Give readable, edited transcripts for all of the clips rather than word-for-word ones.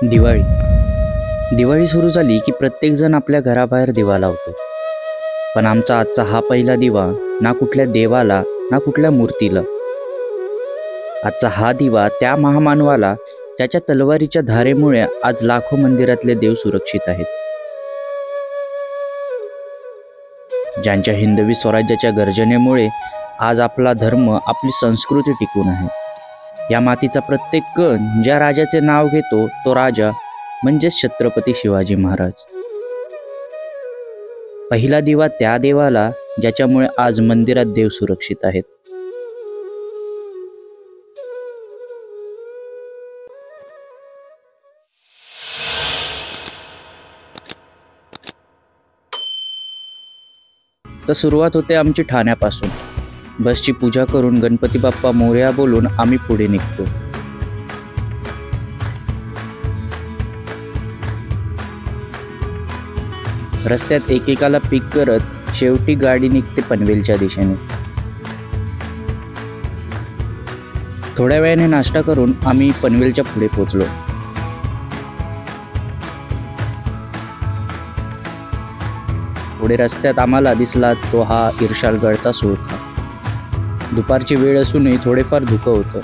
दिवाळी दिवाळी सुरू झाली की प्रत्येकजण आपल्या घराबाहेर दिवा लावतो. पण आमचा आजचा हा पहिला दिवा ना कुठल्या देवाला ना कुठल्या मूर्तीला. आजचा हा दिवा त्या महामानवाला त्याच्या तलवारीच्या धारेमुळे आज लाखो मंदिरातले देव सुरक्षित आहेत. ज्यांच्या हिंदवी स्वराज्याच्या गर्जनेमुळे आज आपला धर्म आपली संस्कृती टिकून आहे. या मातीचा प्रत्येक कण ज्या राजाचे नाव घेतो तो राजा म्हणजेच छत्रपती शिवाजी महाराज. पहिला दिवा त्या देवाला ज्याच्यामुळे आज मंदिरात देव सुरक्षित आहेत. तर सुरुवात होते आमची ठाण्यापासून. बसची पूजा करून गणपती बाप्पा मोरया बोलून आम्ही पुढे निघतो. रस्त्यात एकेकाला पिक करत शेवटी गाडी निघते पनवेलच्या दिशेने. थोड्या वेळाने नाश्ता करून आम्ही पनवेलच्या पुढे पोहोचलो. पुढे रस्त्यात आम्हाला दिसला तो हा इर्शालगडचा सुळका. दुपारची वेळ असूनही थोडेफार धुकं होतं.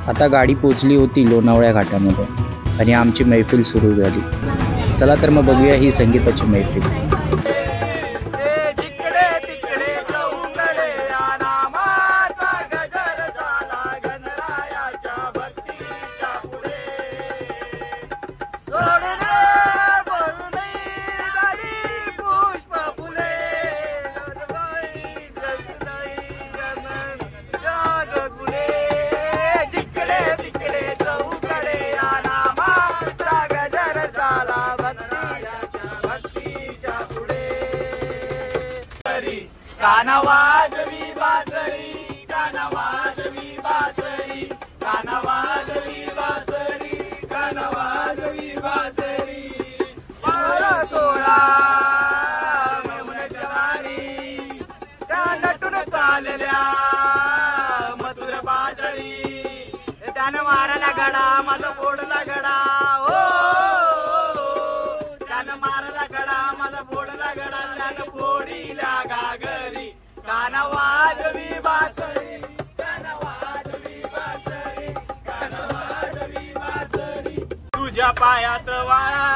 आता गाडी पोचली होती लोणावळ्या घाटामध्ये आणि आमची मैफिल सुरू झाली. चला तर मग बघूया ही संगीताची मैफिल. काना वाजवी बासरी, काना वाजवी बासरी, काना वाजवी बासरी, काना वाजवी बासरी. मला सोळा मेहुण्याच्या राणी त्या नटून चालल्या मधुर बाजरी. त्यानं मारला गडा माझा फोडला गडा. हो त्यानं मारला गडा माझा फोडला गडा. त्यानं फोडीला घागरी. काना वाजवी बासरी, काना वाजवी बासरी, काना वाजवी बासरी. तुझ्या पायात वाळा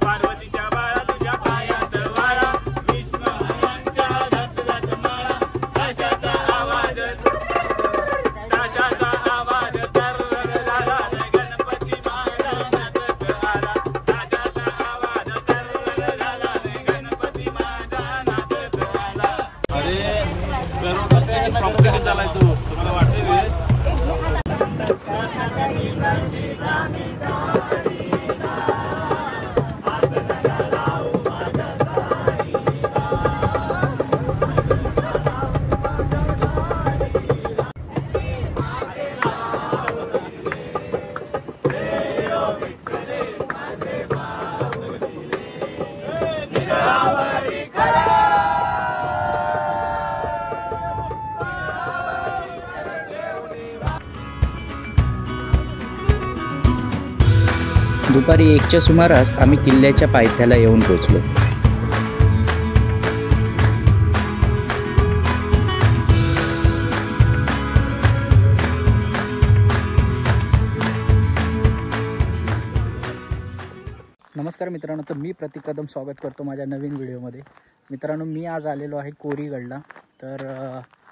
पार्वतीच्या बाळा, तुझ्या पायात वाळा विष्णूच्या धत माळा. ताशाचा आवाज ताशाचा आवाज तर झाला गणपती माझा नाचत आला. ताशाचा आवाज तर झाला गणपती माझा नाचत आला. झालाय तू तुम्हाला वाटते दुपारी 1च्या सुमारास आम्ही किल्ल्याच्या पायथ्याला येऊन पोहोचलो. नमस्कार मित्रांनो, तर मी प्रतीक कदम स्वागत करतो माझ्या नवीन व्हिडिओमध्ये. मित्रांनो, मी आज आलेलो आहे कोरीगडला. तर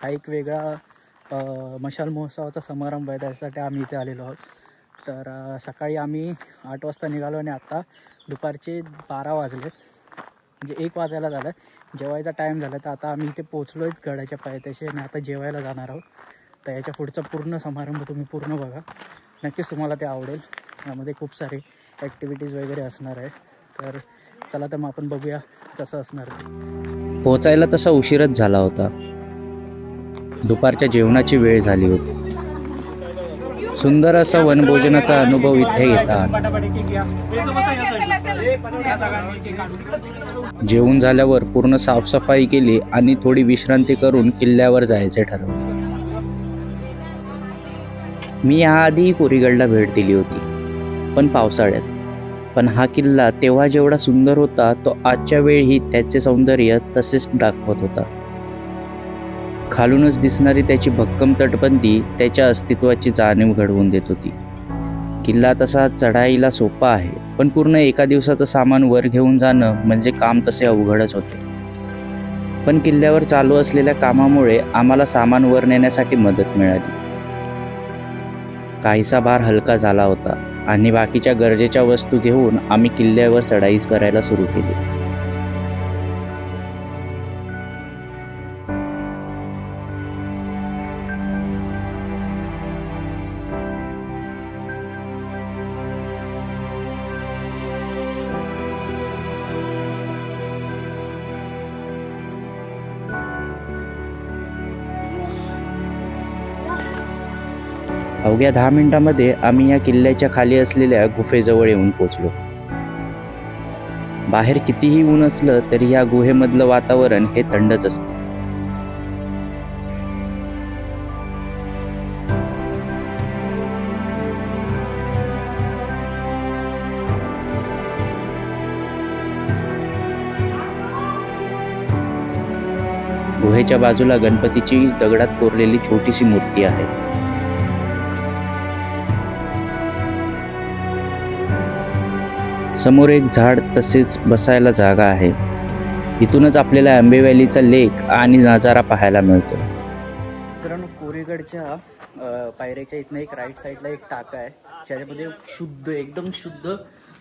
हा एक वेगळा मशाल महोत्सवाचा समारंभ आहे, त्यासाठी आम्ही इथे आलेलो आहोत. तर सकाळी आम्ही 8 वाजता निघालो आणि आत्ता दुपारचे 12 वाजले, म्हणजे 1 वाजायला झालं. जेवायचा टाईम झाला. तर आता आम्ही इथे पोचलो आहे गडाच्या पायथ्याशी आणि आता जेवायला जाणार आहोत. तर याच्या पुढचा पूर्ण समारंभ तुम्ही पूर्ण बघा, नक्कीच तुम्हाला ते आवडेल. यामध्ये खूप सारे ॲक्टिव्हिटीज वगैरे असणार आहे. तर चला तर मग आपण बघूया कसं असणार. पोचायला तसा उशीरच झाला होता. दुपारच्या जेवणाची वेळ झाली होती. सुंदर असा वनभोजनाचा अनुभव इथे घेतात. जेवून झाल्यावर पूर्ण साफसफाई केली आणि थोडी विश्रांती करून किल्ल्यावर जायचे ठरवले. मी याआधी कोरीगडला भेट दिली होती, पण पावसाळ्यात. पण हा किल्ला तेव्हा जेवढा सुंदर होता तो आजच्या वेळी त्याचे सौंदर्य तसेच दाखवत होता. खालूनच दिसणारी त्याची भक्कम तटबंदी त्याच्या अस्तित्वाची जाणीव घडवून देत होती. किल्ला तसा चढाईला सोपा आहे, पण पूर्ण एका दिवसाचं सामान वर घेऊन जाणं म्हणजे काम तसे अवघडच होते. पण किल्ल्यावर चालू असलेल्या कामामुळे आम्हाला सामान वर नेण्यासाठी मदत मिळाली. काहीसा भार हलका झाला होता आणि बाकीच्या गरजेच्या वस्तू घेऊन आम्ही किल्ल्यावर चढाई करायला सुरू केली. अवघ्या 10 मिनिटांमध्ये आम्ही या किल्ल्याच्या खाली असलेल्या गुफेजवळ येऊन पोचलो. बाहेर कितीही ऊन असलं तरी या गुहेमधलं वातावरण हे थंडच असतं. गुहेच्या बाजूला गणपतीची दगडात कोरलेली छोटीशी मूर्ती आहे. समोर एक झाड तसेच बसायला जागा आहे. इथूनच आपल्याला आंबे व्हॅलीचा लेक आणि नजारा पाहायला मिळतो. मित्रांनो, कोरीगडच्या पायऱ्याच्या इथनं एक राईट साईडला एक टाका आहे, ज्याच्यामध्ये शुद्ध एकदम शुद्ध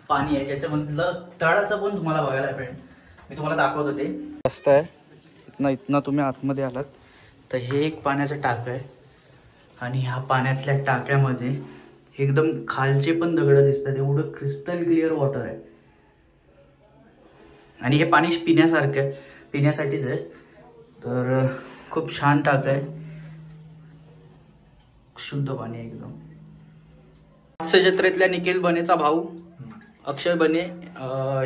पाणी आहे, ज्याच्यामधलं तळाचं पण तुम्हाला बघायला मिळेल. मी तुम्हाला दाखवत होते. रस्ता आहे इथनं तुम्ही आतमध्ये आलात तर हे एक पाण्याचं टाकं आहे आणि ह्या पाण्यातल्या टाक्यामध्ये एकदम खालचे पण दगड दिसतात. एवढं क्रिस्टल क्लिअर वॉटर आहे आणि हे पाणी पिण्यासारखं आहे, पिण्यासाठीच आहे. तर खूप छान टाक आहे, शुद्ध पाणी एकदम. हास्य जत्रेतल्या निखिल बनेचा भाऊ अक्षय बने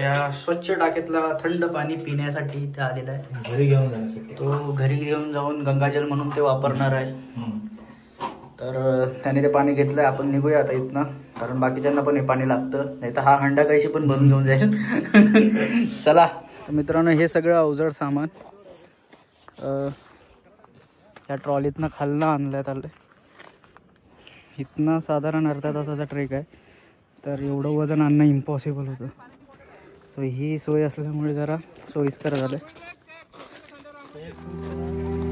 या स्वच्छ टाक्यातला थंड पाणी पिण्यासाठी इथे आलेला आहे. घरी घेऊन जाण्यासाठी तो घरी घेऊन जाऊन गंगाजल म्हणून ते वापरणार आहे. तर त्याने ते पाणी घेतलंय. आपण निघूया आता इथनं, कारण बाकीच्यांना पण हे पाणी लागतं, नाही तर हा हंडा कळशी पण भरून घेऊन जाईल. चला. तर मित्रांनो, हे सगळं अवजड सामान या ट्रॉलीतनं खालनं आणण्यात आलं. इथनं साधारण अर्धा तासाचा ट्रेक आहे, तर एवढं वजन आणणं इम्पॉसिबल होतं. सो ही सोय असल्यामुळे जरा सोयीस्कर झालं.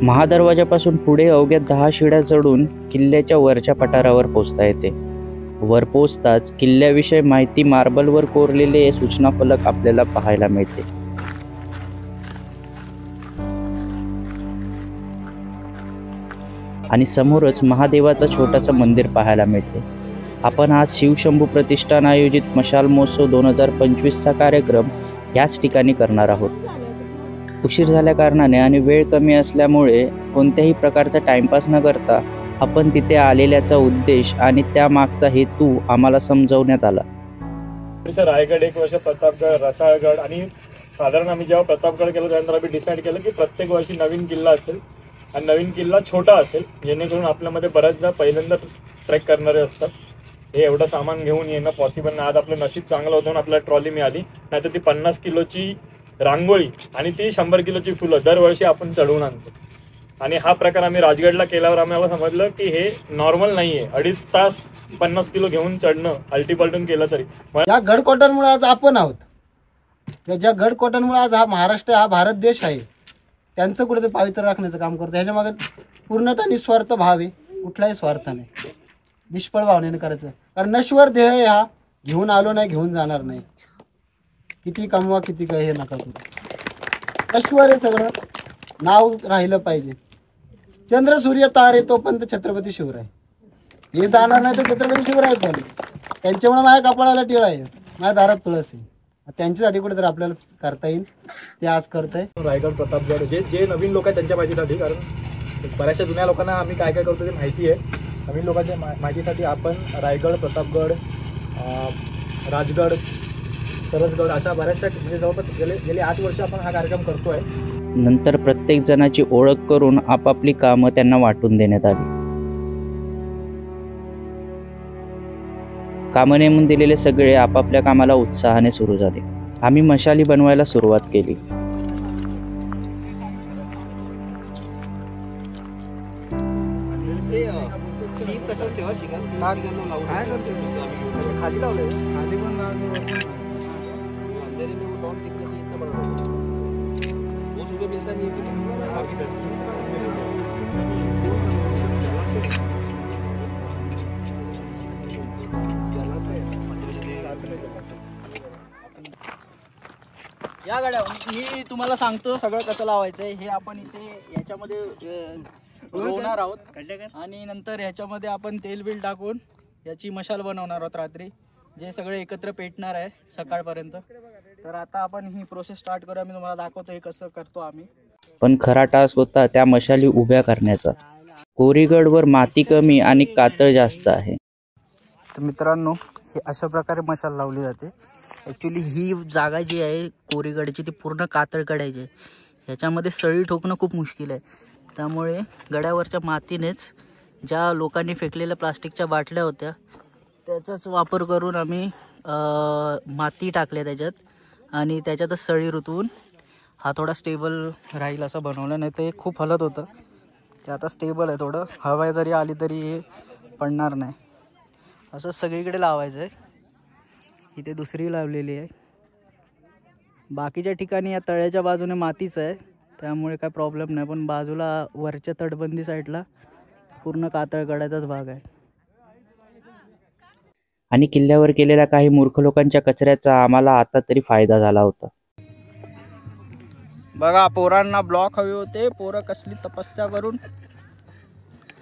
महादरवाजापासून पुढे अवघ्या 10 शिड्या चढून किल्ल्याच्या वरच्या पठारावर पोहोचता येते. वर पोहोचताच किल्ल्याविषयी माहिती मार्बलवर कोरलेले सूचना फलक आपल्याला पाहायला मिळते. आणि समोरच महादेवाचं छोटंसं मंदिर पाहायला मिळते. आपण आज शिवशंभू प्रतिष्ठान आयोजित मशाल महोत्सव 2025चा कार्यक्रम याच ठिकाणी करणार आहोत. उशीर झाल्या कारणाने आणि वेळ कमी असल्यामुळे कोणत्याही प्रकारचा टाइमपास न करता आपण तिथे आलेल्याचा उद्देश आणि त्यामागचा हेतू आम्हाला समजवण्यात आला. रायगड 1 वर्ष, प्रतापगड, रसाळगड आणि साधारण आम्ही जेव्हा प्रतापगड केलं त्यानंतर आम्ही डिसाईड केलं की प्रत्येक वर्षी नवीन किल्ला असेल आणि नवीन किल्ला छोटा असेल, जेणेकरून आपल्यामध्ये बऱ्याचदा पहिल्यांदाच ट्रेक करणारे असतात. हे एवढं सामान घेऊन येणं पॉसिबल नाही. आज आपलं नशीब चांगलं होतं आणि आपल्याला ट्रॉली मिळाली, नाहीतर ती 50 किलोची रांगोळी आणि ती 100 किलोची फुलं दरवर्षी आपण चढवून आणतो. आणि हा प्रकार आम्ही राजगडला केल्यावर आम्हाला समजलं की हे नॉर्मल नाहीये. 2.5 तास 50 किलो घेऊन चढणं अल्टीपल्टून केलं तरी. या गडकोटांमुळे आज आपण आहोत, ज्या गडकोटांमुळे आज हा महाराष्ट्र, हा भारत देश आहे, त्यांचं कुठेतरी पावित्र्य राखण्याचं काम करतो. ह्याच्या मागे पूर्णतः निस्वार्थ भाव आहे, कुठलाही स्वार्थ नाही, निष्फळ भावनेने करायचं. कारण नश्वर ध्येय हा घेऊन आलो नाही, घेऊन जाणार नाही. किती कमवा किती काय हे नका करू, नश्वर आहे सगळं. नाव राहिलं पाहिजे. चंद्र सूर्य तारे तोपर्यंत छत्रपती शिवराय, हे जाणार नाही तर छत्रपती शिवराय पण. त्यांच्यामुळे माझ्या कपाळाला टिळा आहे, माझ्या दारात तुळस आहे. त्यांच्यासाठी कुठेतरी आपल्याला करता येईल, ते आज करताय. रायगड, प्रतापगड जे नवीन लोक आहेत त्यांच्या माहितीसाठी, कारण बऱ्याचशा जुन्या लोकांना आम्ही काय काय करतो ते माहिती आहे. नवीन लोकांच्या माहितीसाठी आपण रायगड, प्रतापगड, राजगड, सरसगड अशा बऱ्याचशा म्हणजे जवळपास गेले 8 वर्ष आपण हा कार्यक्रम करतोय. नंतर प्रत्येक जणाची ओळख करून आपापली कामं त्यांना वाटून देण्यात आली. कामं नेमून दिलेले सगळे आपापल्या कामाला उत्साहाने सुरू झाले. आम्ही मशाली बनवायला सुरुवात केली. खाली लावलंय खाली पण या गाड्या मी तुम्हाला सांगतो सगळं कसं लावायचंय. हे आपण इथे याच्यामध्ये रोवणार आहोत आणि नंतर ह्याच्यामध्ये आपण तेल बिल टाकून याची मशाल बनवणार आहोत रात्री, जे सगळे एकत्र पेटणार आहे सकाळपर्यंत. तर आता आपण ही प्रोसेस स्टार्ट करूया. मी तुम्हाला दाखवतो हे कसं करतो आम्ही. पण खरा टास्क होता त्या मशाली उभ्या करण्याचा. कोरीगडवर माती कमी आणि कातळ जास्त आहे. तर मित्रांनो, हे अशा प्रकारे मशाल लावली जाते. ॲक्च्युली ही जागा जी आहे कोरीगडची ती पूर्ण कातळ कडायची आहे. ह्याच्यामध्ये सळी ठोकणं खूप मुश्किल आहे. त्यामुळे गड्यावरच्या मातीनेच ज्या लोकांनी फेकलेल्या प्लास्टिकच्या बाटल्या होत्या त्याचाच वापर करून आम्ही माती टाकल्या त्याच्यात आणि त्याच्यातच सळी रुतवून हा थोडा स्टेबल राहील असं बनवलं. नाही तर हे खूप हलत होतं, ते आता स्टेबल आहे. थोडं हवा जरी आली तरी हे पडणार नाही. असं सगळीकडे लावायचं आहे. इथे दुसरी लावलेली आहे. बाकीच्या ठिकाणी या तळ्याच्या बाजूने मातीच आहे, त्यामुळे काय प्रॉब्लेम नाही. पण बाजूला वरच्या तटबंदी साईडला पूर्ण कातळ कडायचाच भाग आहे. आणि किल्ल्यावर केलेल्या काही मूर्ख लोकांच्या कचऱ्याचा आम्हाला आता तरी फायदा झाला होता. बघा, पोरांना ब्लॉक हवे होते, पोरं कसली तपस्या करून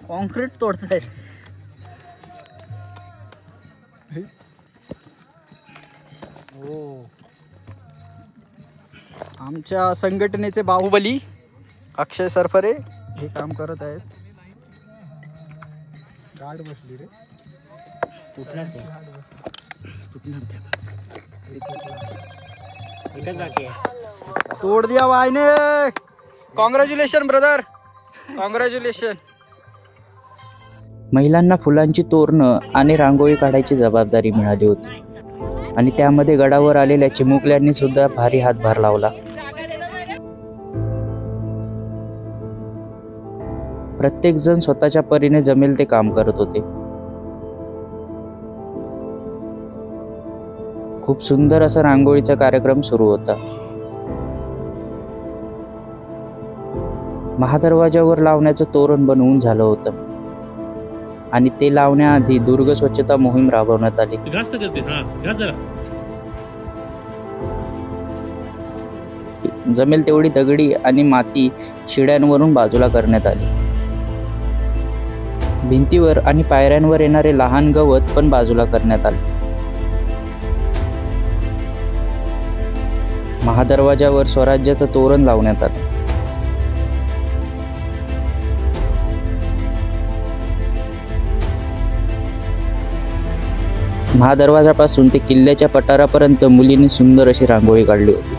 कॉन्क्रीट तोडतायत. आमच्या संघटनेचे बाहुबली अक्षय सरफरे हे काम करत आहेत. गाड बसली रे, तोड़ दिया भाई ने. Congratulation brother, congratulation. महिलांना फुलांची तोरणं आणि रांगोळी काढायची जबाबदारी मिळाली होती आणि त्यामध्ये गडावर आलेल्या चिमुकल्यांनी सुद्धा भारी हातभार लावला. प्रत्येक जण स्वतःच्या परीने जमेल ते काम करत होते. खूप सुंदर असा रांगोळीचा कार्यक्रम सुरू होता. महादरवाजावर लावण्याचं तोरण बनवून झालं होतं आणि ते लावण्याआधी दुर्ग स्वच्छता मोहीम राबवण्यात आली. जमेल तेवढी दगडी आणि माती शिड्यांवरून बाजूला करण्यात आली. भिंतीवर आणि पायऱ्यांवर येणारे लहान गवत पण बाजूला करण्यात आले. महादरवाजावर स्वराज्याचं तोरण लावण्यात आलं. महादरवाजापासून ते किल्ल्याच्या पठारापर्यंत मुलींनी सुंदर अशी रांगोळी काढली होती.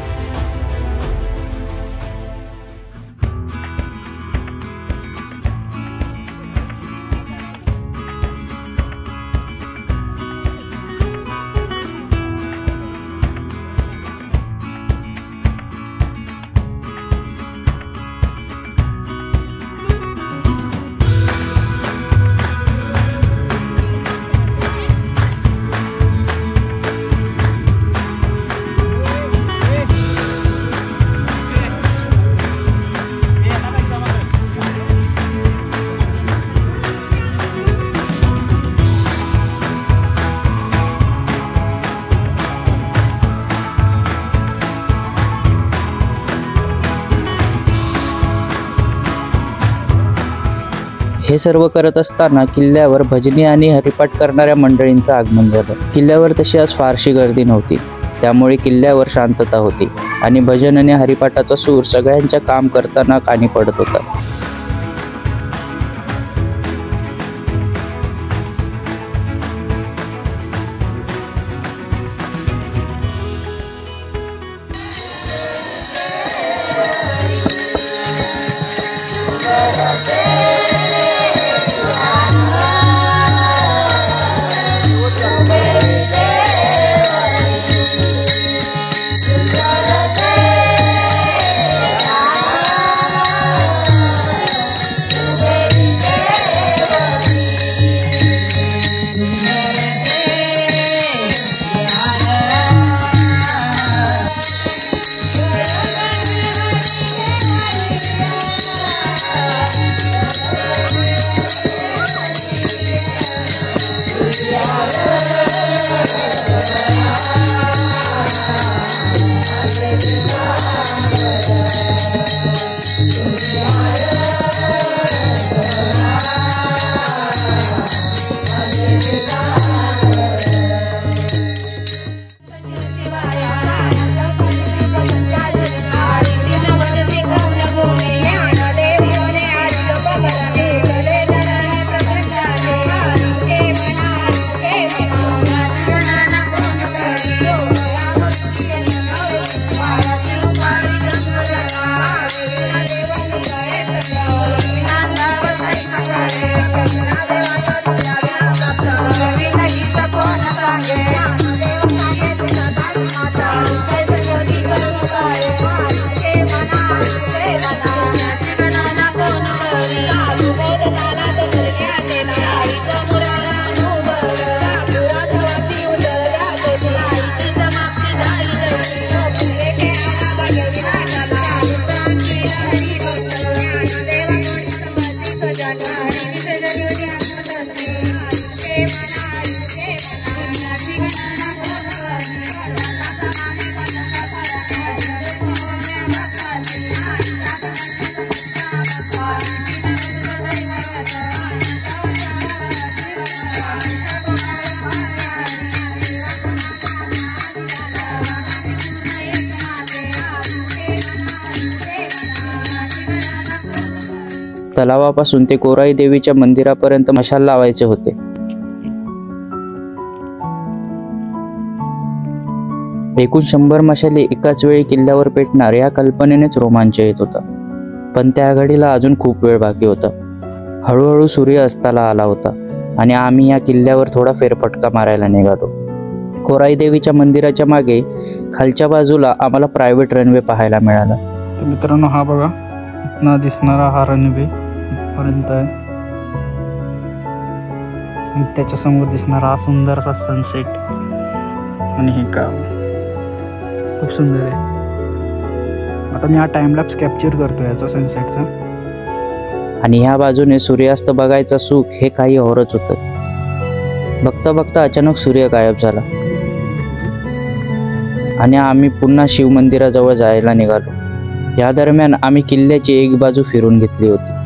हे सर्व करत असताना किल्ल्यावर भजनी आणि हरिपाठ करणाऱ्या मंडळींचं आगमन झालं. किल्ल्यावर तशी आज फारशी गर्दी नव्हती, त्यामुळे किल्ल्यावर शांतता होती आणि भजन आणि हरिपाठाचा सूर सगळ्यांच्या काम करताना कानी पडत होता. तलावापासून ते कोराई देवीच्या मंदिरापर्यंत मशाल लावायचे होते. एकूण 100 मशाली एकाच वेळी किल्ल्यावर पेटणार या कल्पनेनेच रोमांच येत होता. पण त्या घडीला अजून खूप वेळ बाकी होता. हळूहळू सूर्य अस्ताला आला होता आणि आम्ही या किल्ल्यावर थोडा फेरफटका मारायला निघालो. कोराई देवीच्या मंदिराच्या मागे खालच्या बाजूला आम्हाला प्रायव्हेट रनवे पाहायला मिळाला. मित्रांनो, हा बघा इथनं दिसणारा हा रनवे पर्यंत आहे. त्याच्यासमोर दिसणारा हा सुंदर असा सनसेट आणि हे गाव खूप सुंदर आहे. आता मी हा टाइमलॅप्स कॅप्चर करतो याचा सनसेटचा. आणि ह्या बाजूने सूर्यास्त बघायचा सुख हे काही औरच होतं. बघता बघता अचानक सूर्य गायब झाला आणि आम्ही पुन्हा शिवमंदिराजवळ जायला निघालो. या दरम्यान आम्ही किल्ल्याची एक बाजू फिरून घेतली होती.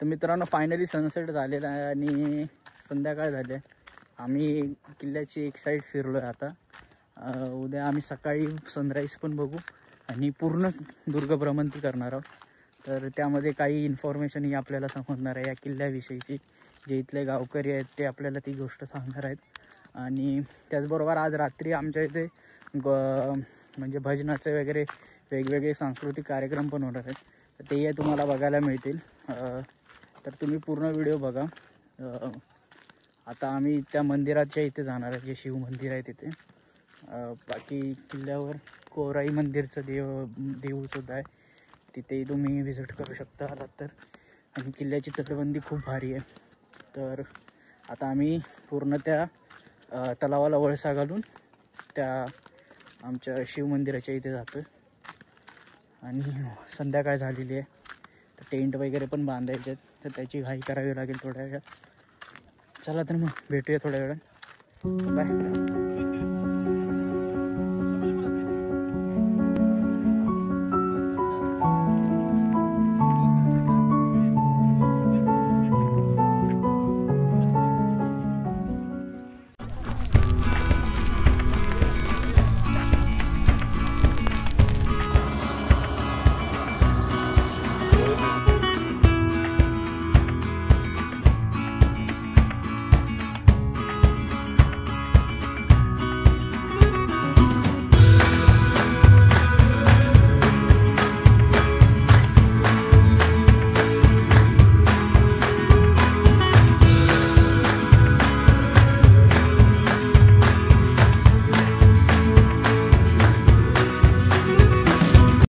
तर मित्रांनो, फायनली सनसेट झालेला आहे आणि संध्याकाळ झाली आहे. आम्ही किल्ल्याची एक साईड फिरलो आहे. आता उद्या आम्ही सकाळी सनराईज पण बघू आणि पूर्ण दुर्ग भ्रमंती करणार आहोत. तर त्यामध्ये काही इन्फॉर्मेशन ही आपल्याला समजणार आहे या किल्ल्याविषयीची. जे इथले गावकरी आहेत ते आपल्याला ती गोष्ट सांगणार आहेत. आणि त्याचबरोबर आज रात्री आमच्या इथे म्हणजे भजनाचे वगैरे वेगवेगळे सांस्कृतिक कार्यक्रम पण होणार आहेत. तर तेही तुम्हाला बघायला मिळतील. तर तुम्ही पूर्ण व्हिडिओ बघा. आता आम्ही त्या मंदिराच्या इथे जाणार आहे, जे शिव मंदिर आहे तिथे. बाकी किल्ल्यावर कोराई मंदिरचं देऊळसुद्धा आहे, तिथेही तुम्ही व्हिजिट करू शकता आलात तर. आणि किल्ल्याची तटबंदी खूप भारी आहे. तर आता आम्ही पूर्ण त्या तलावाला वळसा घालून त्या आमच्या शिवमंदिराच्या इथे जातो. आणि संध्याकाळ झालेली आहे, तर टेंट वगैरे पण बांधायचे आहेत, तर त्याची घाई करावी लागेल थोड्या वेळात. चला तर मग भेटूया थोड्या वेळात. बाय.